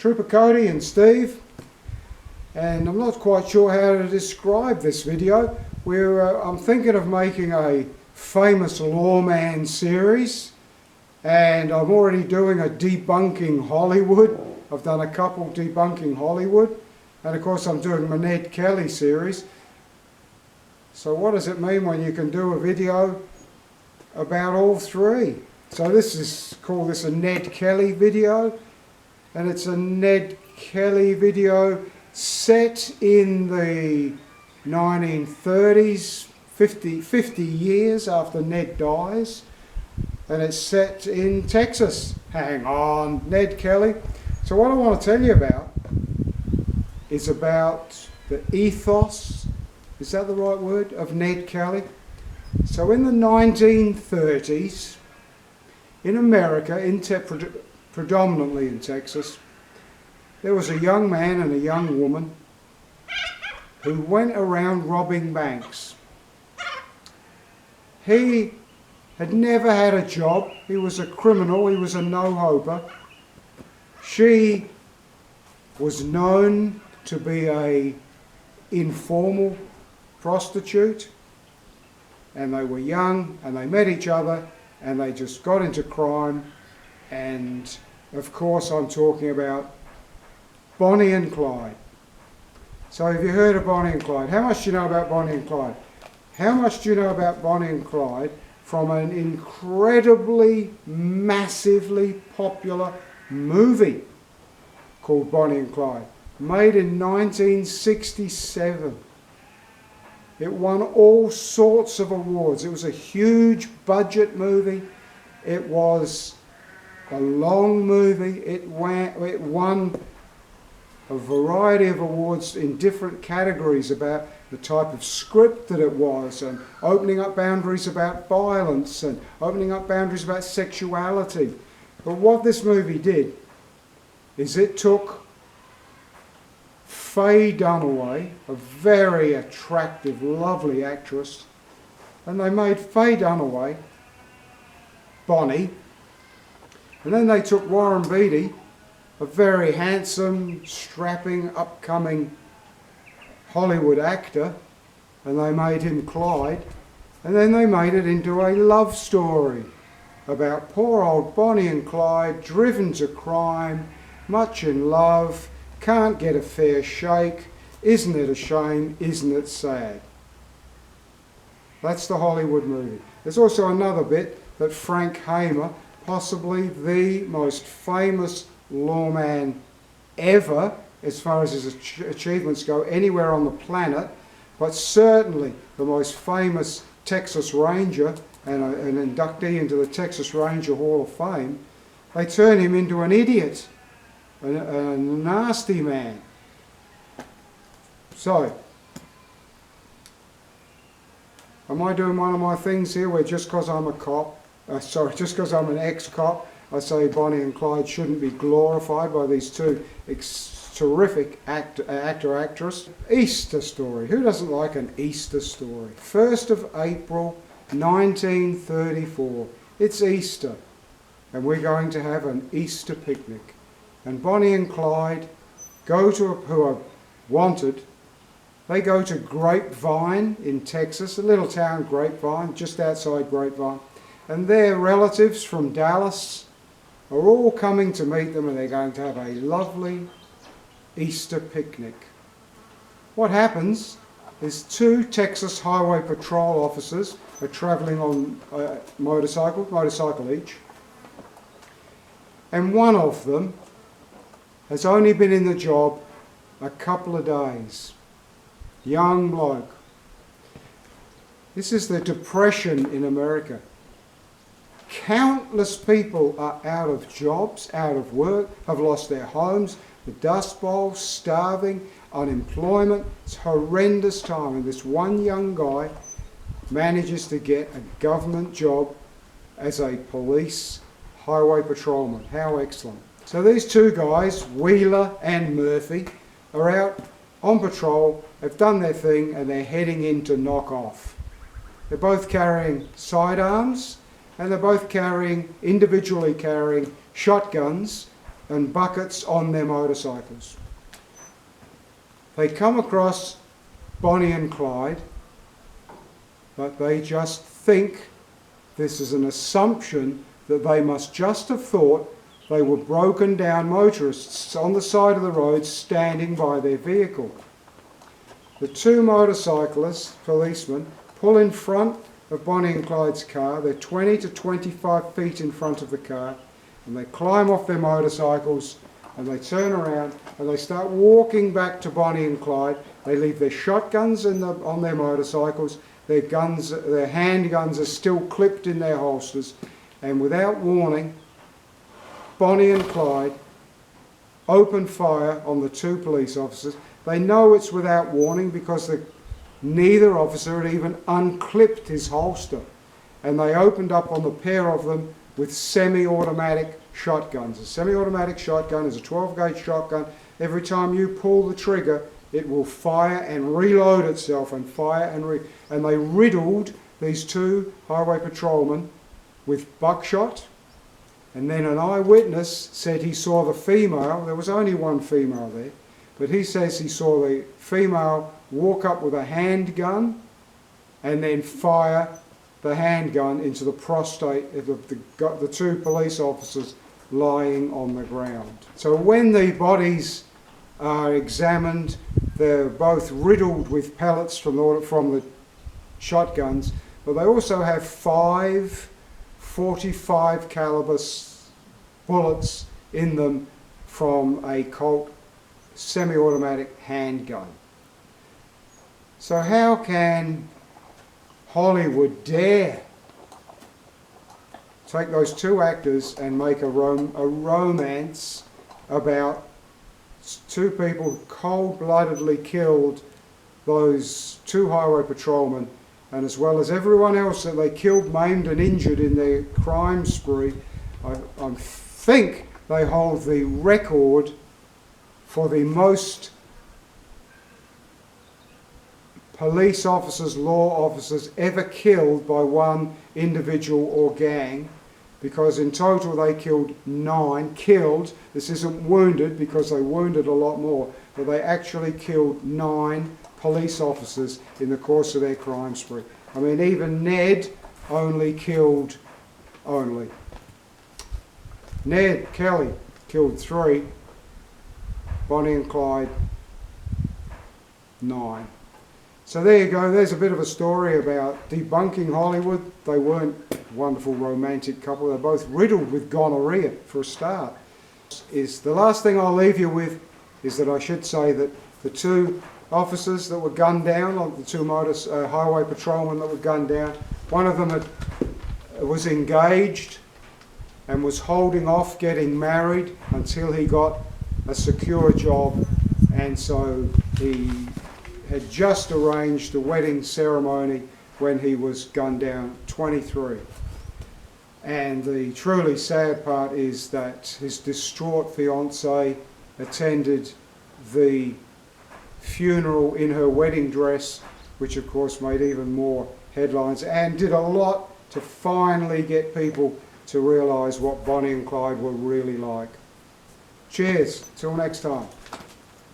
Trooper Cody and Steve, and I'm not quite sure how to describe this video. I'm thinking of making a famous lawman series, and I'm already doing a debunking Hollywood. I've done a couple debunking Hollywood, and of course I'm doing my Ned Kelly series. So what does it mean when you can do a video about all three? So call this a Ned Kelly video, and it's a Ned Kelly video set in the 1930s, 50 years after Ned dies, and it's set in Texas. Hang on, Ned Kelly. So what I want to tell you about is about the ethos, is that the right word, of Ned Kelly. So in the 1930s, in America, predominantly in Texas, there was a young man and a young woman who went around robbing banks. He had never had a job. He was a criminal. He was a no-hoper. She was known to be an informal prostitute, and they were young, and they met each other, and they just got into crime. And of course I'm talking about Bonnie and Clyde. So have you heard of Bonnie and Clyde? How much do you know about Bonnie and Clyde? How much do you know about Bonnie and Clyde from an incredibly, massively popular movie called Bonnie and Clyde, made in 1967. It won all sorts of awards. It was a huge budget movie. It was a long movie. It won a variety of awards in different categories about the type of script that it was, and opening up boundaries about violence, and opening up boundaries about sexuality. But what this movie did is it took Faye Dunaway, a very attractive, lovely actress, and they made Faye Dunaway Bonnie, and then they took Warren Beatty, a very handsome, strapping, upcoming Hollywood actor, and they made him Clyde, and then they made it into a love story about poor old Bonnie and Clyde, driven to crime, much in love, can't get a fair shake, isn't it a shame, isn't it sad? That's the Hollywood movie. There's also another bit that Frank Hamer, possibly the most famous lawman ever, as far as his achievements go anywhere on the planet, but certainly the most famous Texas Ranger and an inductee into the Texas Ranger Hall of Fame, they turn him into an idiot, a nasty man. So, am I doing one of my things here where just because I'm a cop, just because I'm an ex-cop, I say Bonnie and Clyde shouldn't be glorified by these two terrific actor-actress? Easter story. Who doesn't like an Easter story? 1st of April 1934. It's Easter, and we're going to have an Easter picnic. And Bonnie and Clyde who are wanted, they go to Grapevine in Texas, a little town, Grapevine, just outside Grapevine, and their relatives from Dallas are all coming to meet them, and they're going to have a lovely Easter picnic. What happens is two Texas Highway Patrol officers are travelling on a motorcycle each, and one of them has only been in the job a couple of days. Young bloke. This is the Depression in America. Countless people are out of jobs, out of work, have lost their homes, the Dust Bowl, starving, unemployment. It's a horrendous time, and this one young guy manages to get a government job as a police highway patrolman. How excellent. So these two guys, Wheeler and Murphy, are out on patrol, they've done their thing, and they're heading in to knock off. They're both carrying sidearms, and they're both individually carrying shotguns and buckets on their motorcycles. They come across Bonnie and Clyde, but they just think, this is an assumption, that they must just have thought they were broken down motorists on the side of the road standing by their vehicle. The two motorcyclists, policemen, pull in front of Bonnie and Clyde's car. They're 20 to 25 feet in front of the car, and they climb off their motorcycles and they turn around and they start walking back to Bonnie and Clyde. They leave their shotguns on their motorcycles. Their handguns are still clipped in their holsters, and without warning, Bonnie and Clyde open fire on the two police officers. They know it's without warning because neither officer had even unclipped his holster, and they opened up on the pair of them with semi-automatic shotguns. A semi-automatic shotgun is a 12-gauge shotgun. Every time you pull the trigger, it will fire and reload itself and fire and they riddled these two highway patrolmen with buckshot. And then an eyewitness said he saw the female. There was only one female there, but he says he saw the female walk up with a handgun and then fire the handgun into the prostate of the two police officers lying on the ground. So when the bodies are examined, they're both riddled with pellets from the shotguns, but they also have 5 .45 caliber bullets in them from a Colt semi-automatic handgun. So how can Hollywood dare take those two actors and make a romance about two people who cold-bloodedly killed those two highway patrolmen, and as well as everyone else that they killed, maimed and injured in their crime spree? I think they hold the record for the most police officers, law officers ever killed by one individual or gang, because in total they killed 9. This isn't wounded because they wounded a lot more, but they actually killed 9 police officers in the course of their crime spree. I mean, even Ned Ned Kelly killed 3, Bonnie and Clyde 9. So there you go, there's a bit of a story about debunking Hollywood. They weren't a wonderful romantic couple, they're both riddled with gonorrhea for a start. The last thing I'll leave you with is that I should say that the two officers that were gunned down, the two highway patrolmen that were gunned down, one of them was engaged and was holding off getting married until he got a secure job, and so he had just arranged a wedding ceremony when he was gunned down, 23. And the truly sad part is that his distraught fiancée attended the funeral in her wedding dress, which of course made even more headlines and did a lot to finally get people to realise what Bonnie and Clyde were really like. Cheers, till next time.